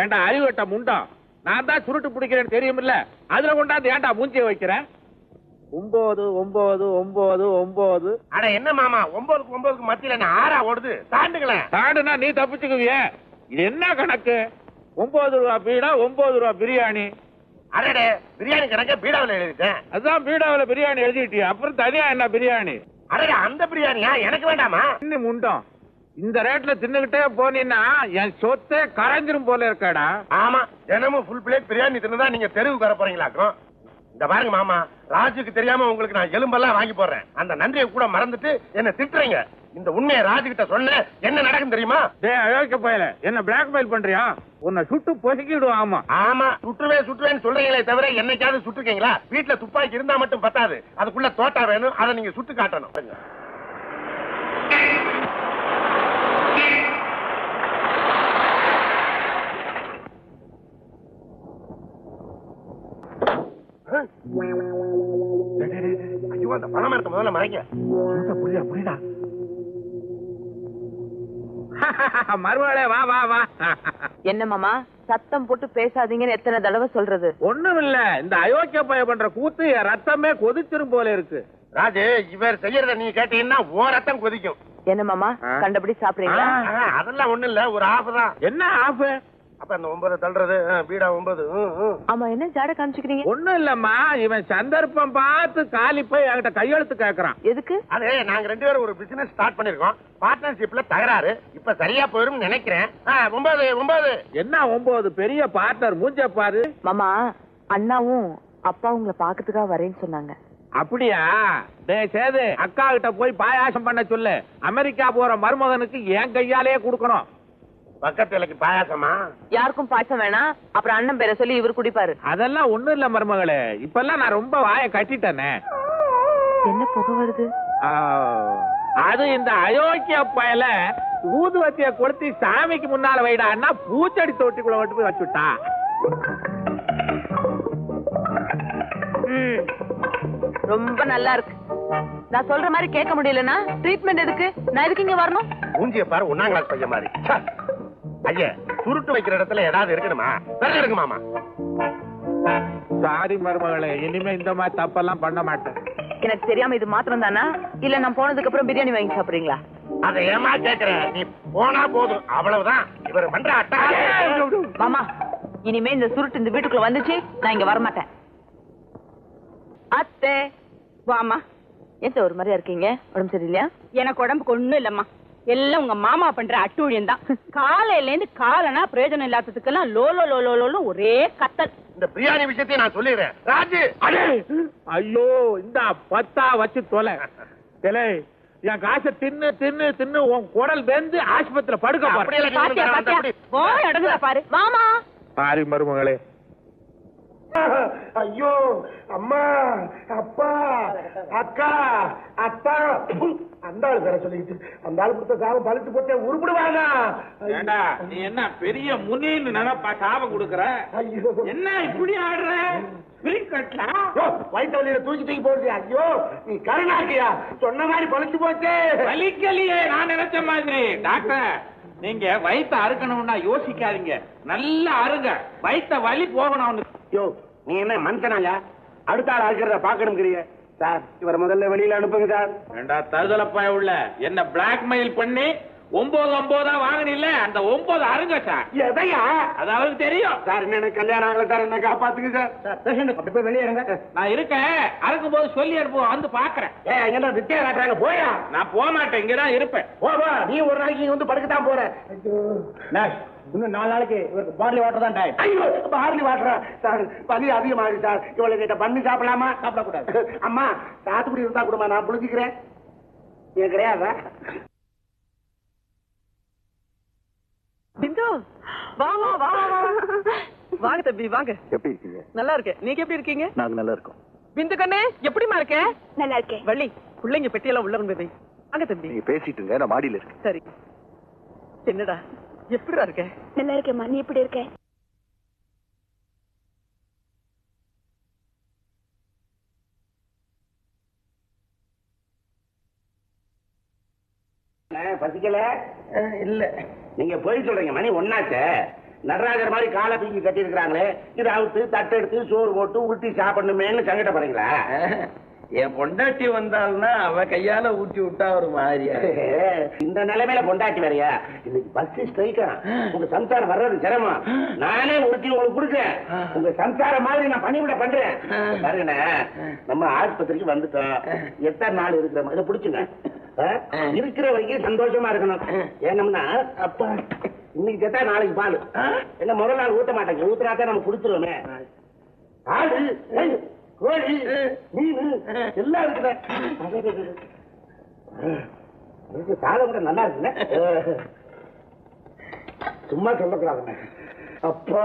ஏண்டா அறிவட்ட முண்டம், நான் தான் சுருட்டு பிடிக்கிறேன்னு தெரியுமில்ல, அதுல கொண்டாந்து ஏன்டா மூஞ்சிய வைக்கிறேன்? 9 9 9 9. அட என்ன மாமா 9க்கு 9க்கு மத்தியில நான் 6 ஓடுது. தாண்டுங்களேன். தாண்டுனா நீ தப்பிச்சுக்குவிய. இது என்ன கணக்கு? 9 ரூபா பீடா, 9 ரூபா பிரியாணி. அடடே, பிரியாணி கணக்க பீடாவில் எழுதிட்டேன். அதான் பீடாவில் பிரியாணி எழுதிட்டியா, அப்புறம் தனியா என்ன பிரியாணி? அடடே, அந்த பிரியாணியா எனக்கு வேண்டாமா? இன்னும் முண்டம், இந்த ரேட்ல தின்னுகிட்டே போனீன்னா என் சொத்தே கரைஞ்சிரும் போல இருக்காடா. ஆமா, தினமும் ஃபுல் பிளேட் பிரியாணி தின்னுதான் நீங்க தெருவுக்கு வர போறீங்களாக்கும். இந்த பாருங்க மாமா, ராஜுக்கு தெரியாம உங்களுக்கு நான் எலும்பெல்லாம் வாங்கி போடுறேன். அந்த நன்றியை கூட மறந்துட்டு என்ன திட்டுறீங்க. இந்த உண்மையை ராஜு கிட்ட சொன்ன என்ன நடக்கும் தெரியுமா? டேய் அயோக்கிய பயலே, என்ன பிளாக்மெயில் பண்றியா? உன்னை சுட்டு பொசுக்கிடுவோம். ஆமா ஆமா, சுட்டுவேன்னு சொல்றீங்களே தவிர என்னைக்காவது சுட்டுருக்கீங்களா? வீட்டுல துப்பாக்கி இருந்தா மட்டும் பத்தாது, அதுக்குள்ள தோட்டா வேணும், அதை நீங்க சுட்டு காட்டணும். ஐயோ, அந்த பணம் இருக்க முதல்ல மறைக்க. புரியுதா? மறுவாளே வா வா வா. என்ன மாமா சத்தம் போட்டு பேசாதீங்கன்னு எத்தனை தடவை சொல்றது? ஒண்ணும் இல்ல, இந்த அயோக்கிய பைய பண்ற கூத்து என் ரத்தமே கொதிச்சிரும் போல இருக்கு. ராஜு, இவர் செய்யறத நீ கேட்டீங்கன்னா ஓ ரத்தம் கொதிக்கும். என்ன மாமா கண்டபடி சாப்பிடுறீங்களா? அதெல்லாம் ஒண்ணு இல்ல, ஒரு ஆஃப் தான். என்ன ஆஃப்? அப்ப அந்த 9 தள்ளுறது பீடா 9. ஆமா, என்ன ஜாட காமிச்சுக்கிறீங்க? ஒண்ணும் இல்லம்மா, இவன் சந்தர்ப்பம் பார்த்து காலி போய் என்கிட்ட கையெழுத்து கேக்குறான். எதுக்கு? அது நாங்க 2 பேரும் ஒரு பிசினஸ் ஸ்டார்ட் பண்ணிருக்கோம். பார்ட்னர்ஷிப்ல தகராறு. இப்ப சரியா போயிரும் நினைக்கிறேன். 9. என்ன 9? பெரிய பார்ட்னர் மூஞ்ச பாரு. மாமா, அண்ணாவும் அப்பா உங்களை பாக்கிறதுக்காக வரேன்னு சொன்னாங்க. அப்படியா? டேய் சேது, அக்கா கிட்ட போய் பாயாசம் பண்ண சொல்லு. அமெரிக்கா போற மருமகனுக்கு என் கையாலே கொடுக்கணும். பக்கத்துல பாயாசமா? யாருக்கும் பாயசம் வேணாம். அப்புறம் அண்ணன் பேரை சொல்லி இவர் குடிப்பாரு. அதெல்லாம் ஒண்ணும் இல்ல மருமகளே, இப்பெல்லாம் நான் ரொம்ப வாயை கட்டிட்டேனே. என்ன புகை வருது? அது இந்த அயோக்கிய பயல ஊதுவத்திய கொளுத்தி சாமிக்கு முன்னால வைடான்னா பூச்செடி தொட்டிக்குள்ள விட்டு போய் வச்சுட்டா. ரொம்ப நல்லா இருக்கு. நான் சொல்ற மாதிரி கேட்க முடியலன்னா ட்ரீட்மெண்ட் எதுக்கு? நான் எதுக்கு இங்க வரணும்? மூஞ்சிய பாரு, 1ஆம் கிளாஸ் பையன் மாதிரி. ஐயா, சுருட்டு வைக்கிற இடத்துல ஏதாவது இருக்கணுமா? வேற இருக்கு மாமா. சாரி மருமகளே, இனிமே இந்த மாதிரி தப்பெல்லாம் பண்ண மாட்டேன். எனக்கு தெரியாம இது மாத்திரம் தானா, இல்ல நான் போனதுக்கு அப்புறம் பிரியாணி வாங்கி சாப்பிடுறீங்களா? அதை ஏமா கேக்குறேன்? நீ போனா போதும், அவ்வளவுதான். இவர் பண்ற அட்டா. மாமா, இனிமே இந்த சுருட்டு இந்த வீட்டுக்குள்ள வந்துச்சு, நான் இங்க வரமாட்டேன். அத்தை வாமா. எந்த ஒரு மாதிரியா இருக்கீங்க? உடம்பு சரியில்லையா? எனக்கு உடம்புக்கு ஒண்ணும் இல்லம்மா, எல்லாம் உங்க மாமா பண்ற அட்டூழியம் தான். காலையில இருந்து காலனா பிரயோஜனம் இல்லாததுக்கெல்லாம் லோலோ லோலோ லோலோ ஒரே கத்தல். இந்த பிரியாணி விஷயத்தை நான் சொல்லிடுறேன் ராஜு. ஐயோ, இந்த 10 வச்சு தொலை. என் காசை தின்னு தின்னு தின்னு உன் குடல் வெந்து ஆஸ்பத்திரியில படுக்க பாரு மாமா. சாரி மருமகளே. ஐயோ, அம்மா, அப்பா, அக்கா, அத்தா, அந்த ஆளு பேர சொல்லிக்கிட்டு அந்த ஆளு கொடுத்த சாபம் பழிச்சு போட்டே உருப்பிடுவாங்க. நீ என்ன பெரிய முனின்னு நினைப்பா சாபம் கொடுக்கற? என்ன இப்படி ஆடுற? வயிற்று வலியில தூக்கி தூக்கி போடுது. ஐயோ, நீ கருணாக்கியா? சொன்ன மாதிரி பழிச்சு போச்சு. வலிக்கலையே, நான் நினைச்ச மாதிரி. டாக்டர், நீங்க வயிற்று அறுக்கணும்னா யோசிக்காதீங்க, நல்லா அருங்க, வயிற்ற வலி போகணும். யோ, நீ என்ன மனுஷனாயா? அடுத்த ஆள் அறுக்கிறத பாக்கணும்ங்கிறிய? சார், இவரை முதல்ல வெளியில அனுப்புங்க சார். ஏண்டா தருதலப்பாய உள்ள, என்ன பிளாக்மெயில் பண்ணி 9 வாங்கினில்ல, அந்த 9 அருங்க சார். எதையா? அது அவருக்கு தெரியும் சார். என்ன கல்யாணம் ஆகல சார், என்ன காப்பாத்துங்க சார். அப்படி போய் வெளியே இருங்க. நான் இருக்கேன், அறுக்கும் போது சொல்லி அனுப்புவோம், வந்து பாக்குறேன். என்ன வித்தியா காட்டுறாங்க? போயா? நான் போக மாட்டேன், இங்கதான் இருப்பேன். போவா, நீ ஒரு நாளைக்கு இங்க வந்து படுக்கத்தான் போற. இன்னும் 4 நாளைக்கு இவருக்கு பார்லி வாட்டர் தான் டைம். ஐயோ, பார்லி வாட்டரா சார்? பலி அதிகமாகுது சார். இவளை கிட்ட பண்ணி சாப்பிடலாமா? சாப்பிடக்கூடாது. அம்மா, சாத்துக்குடி இருந்தா கொடுமா, நான் புளிஞ்சிக்கிறேன். ஏன் கிடையாதா? பிந்து, வா வா வா வா. வாங்க தம்பி வாங்க. எப்படி இருக்கீங்க? நல்லா இருக்கேன். நீங்க எப்படி இருக்கீங்க? நாங்க நல்லா இருக்கோம். பிந்து கண்ணே, எப்படிமா இருக்க? நல்லா இருக்கேன். வள்ளி, பிள்ளைங்க பெட்டியெல்லாம் உள்ள கொண்டு போய் அங்க தம்பி. நீங்க பேசிட்டு இருங்க, நான் மாடியில இருக்கேன். சரி. என்னடா எப்படிடா இருக்க? நல்லா இருக்கேம்மா, நீ எப்படி இருக்க? பசிக்கல? இல்ல நீங்க போய் சொல்றீங்க மணி ஒன்னாச்ச நடராஜர் மாதிரி காலை தூக்கி கட்டி இருக்கிறாங்களே இது அவுத்து தட்டு எடுத்து சோறு போட்டு ஊட்டி சாப்பிடணுமேன்னு சங்கடப்படுறீங்களா? என் பொண்டாட்டி வந்தாள்னா அவ கையால ஊட்டி விட்டா ஒரு மாதிரியா. இந்த நிலைமையில பொண்டாட்டி வேறையா? இன்னைக்கு பஸ் ஸ்ட்ரைக்கா, உங்க சம்சாரம் வர்றது சிரமம். நானே ஊட்டி உங்களுக்கு கொடுக்கேன். உங்க சம்சாரம் மாதிரி நான் பணிவிட பண்றேன். பாருங்க, நம்ம ஆஸ்பத்திரிக்கு வந்துட்டோம். எத்தனை நாள் இருக்கிற மாதிரி பிடிச்சுங்க. இருக்கிற வரைக்கும் சந்தோஷமா இருக்கணும். ஏனம்னா அப்பா இன்னைக்கு கேட்டா நாளைக்கு பால் என்ன முதல் நாள் ஊத்த மாட்டேங்க. ஊத்துனாத்தான் நம்ம குடுத்துருவோமே. ஆடு கோழி மீன் எல்லாம் இருக்குல்ல. சாதம் கூட நல்லா இருக்குல்ல. சும்மா சொல்லக்கூடாதுங்க. அப்பா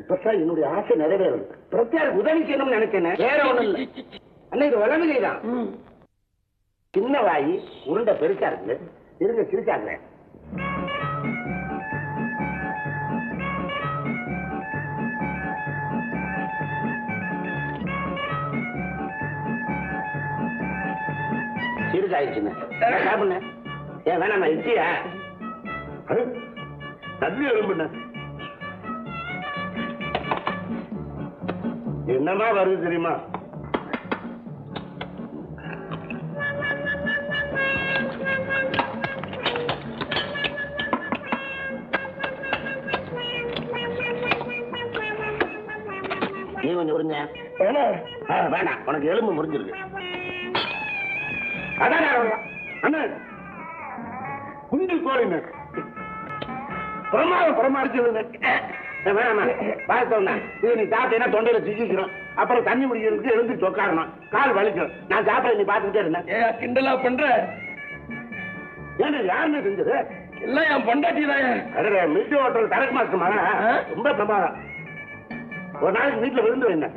இப்பதான் என்னுடைய ஆசை நிறைவேறும். பிரத்யேக உதவி செய்யணும்னு நினைச்சேன். வேற ஒண்ணும் இல்லை. அன்னைக்கு வளமைதான். சின்ன வாயி உருண்டை பெருசா இருக்கு. இருங்க சிரிச்சாங்க. சீரியஸாயிடுச்சுங்க. சாப்பிடுங்க. ஏன் வேணாமா? இட்லியா? தண்ணி எலும்புண்ண என்னமா வருது தெரியுமா? நீ கொஞ்சம் உறிஞ்ச. வேணாம், உனக்கு எலும்பு முறிஞ்சிருக்கு. அதான் அண்ணன் குஞ்சு கோழிங்க பிரமாடிச்சு வேணாமா? பார்த்தோம்னா இது நீ சாப்பிட்டீங்கன்னா தொண்டையில சிக்கிக்கிறோம். அப்புறம் தண்ணி முடிக்கிறதுக்கு எழுந்து சொக்காரணும். கால் வலிக்கும். நான் சாப்பிட நீ பார்த்துக்கிட்டே இருந்தேன். கிண்டலா பண்ற? ஏன்னா யாருன்னு செஞ்சது? எல்லாம் என் பொண்டாட்டி தான். மில்டி ஹோட்டல் தரக்கு மாசமா ரொம்ப பிரமாதம். ஒரு நாளைக்கு வீட்டுல விருந்து வைங்க.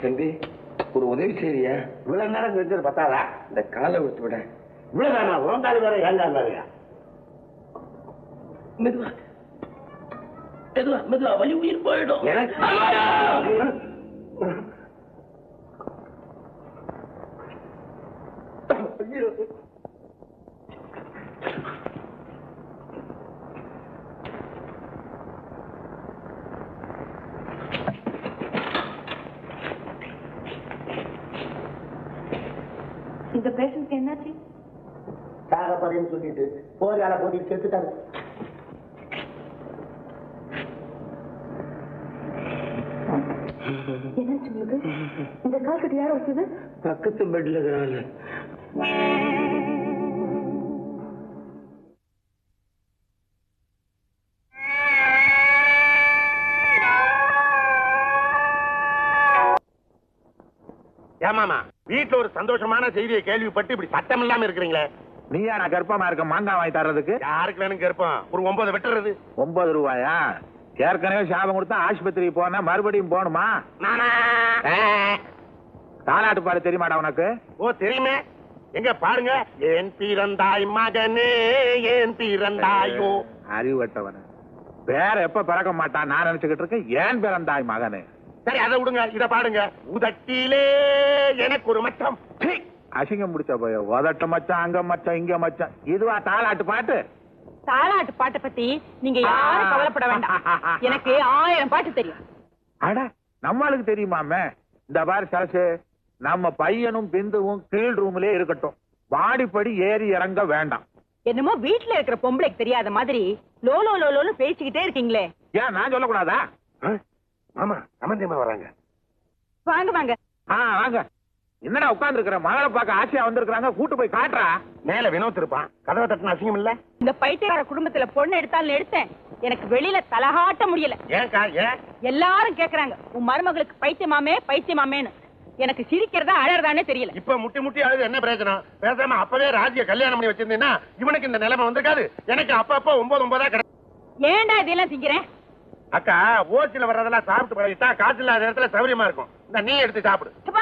தம்பி ஒரு உதவி செய்ய. இவ்வளவு நேரம் செஞ்சது பத்தாதா? இந்த காலை விட்டு விட. இவ்வளவுதானா? உங்காலு வேற ஏங்கால் வேறையா? மெதுவா மெதுவா மெதுவா, வலி உயிர் போயிடும். இந்த பேஷண்ட் என்னாச்சு? சாகப்பறேன்னு சொல்லிட்டு போரால போட்டிட்டு செத்துட்டாரு. என்னாச்சு உங்களுக்கு? இந்த கால் கட்டு யார வச்சது? பக்கத்து பெட்ல இருக்கிறாங்க. ஏமாமா வீட்டுல ஒரு சந்தோஷமான செய்தியை கேள்விப்பட்டு இப்படி சட்டம் இல்லாம இருக்கிறீங்களே. நீயா நான் கர்ப்பமா இருக்க மாங்காய் வாங்கி தர்றதுக்கு? யாருக்கு வேணும் கருப்பம்? ஒரு 9 வெட்டுறது. 9 ரூபாயா? ஏற்கனவே சாபம் கொடுத்தா ஆஸ்பத்திரிக்கு போனா மறுபடியும் போகணுமா? தாலாட்டு பாடு தெரியுமாடா உனக்கு? ஓ தெரியுமே. எங்க பாருங்க. ஏன் பிறந்தாய் மகனே, ஏன் பிறந்தாயோ. அறிவட்டவன வேற எப்ப பிறக்க மாட்டான் நான் நினைச்சுக்கிட்டு இருக்கேன். ஏன் பிறந்தாய் மகனே? சரி அதை விடுங்க. இத பாடுங்க. உதட்டிலே எனக்கு ஒரு மச்சம். அசிங்கம் முடிச்ச போய் உதட்ட மச்சான், அங்க மச்சான், இங்க மச்சான். இதுவா தாலாட்டு பாட்டு? தாலாட்டு பாட்டை பத்தி நீங்க யாரும் கவலைப்பட வேண்டாம். எனக்கு 1000 பாட்டு தெரியும். அட நம்மளுக்கு தெரியுமாமே. இந்த பாரு சரசு, நம்ம பையனும் பிந்துவும் கீழ் ரூம்லயே இருக்கட்டும். வாடிப்படி ஏறி இறங்க வேண்டாம். என்னமோ வீட்டுல இருக்கிற பொம்பளைக்கு தெரியாத மாதிரி லோலோ லோலோன்னு பேசிக்கிட்டே இருக்கீங்களே. ஏன் நான் சொல்லக்கூடாதா? ஆமா சம்பந்தியமா வராங்க. வாங்க வாங்க. வாங்க. என்னடா உட்கார்ந்து இருக்கிற? மகளை பார்க்க ஆசையா வந்திருக்காங்க, கூட்டு போய் காட்டுறா. மேல வினோத் இருப்பான், கதவை தட்டின அசிங்கம் இல்ல? இந்த பைத்தியக்கார குடும்பத்துல பொண்ணு எடுத்தாலும் எடுத்தேன், எனக்கு வெளியில தலகாட்ட முடியல. ஏன்க்கா ஏன்? எல்லாரும் கேக்குறாங்க உன் மருமகளுக்கு பைத்தியமாமே பைத்தியமாமேன்னு. எனக்கு சிரிக்கிறதா அழறதானே தெரியல. இப்ப முட்டி முட்டி அழுது என்ன பிரயோஜனம்? பேசாம அப்பவே ராஜிய கல்யாணம் பண்ணி வச்சிருந்தீங்கன்னா இவனுக்கு இந்த நிலைமை வந்திருக்காது. எனக்கு அப்பப்ப 9 கிடையாது. ஏன்டா இதெல்லாம் திங்கிறேன்? அக்கா, ஓசில வர்றதெல்லாம் சாப்பிட்டு பழகிட்டா காசு இல்லாத இடத்துல சௌரியமா இருக்கும். இந்த நீ எடுத்து சாப்பிடு. அப்பா,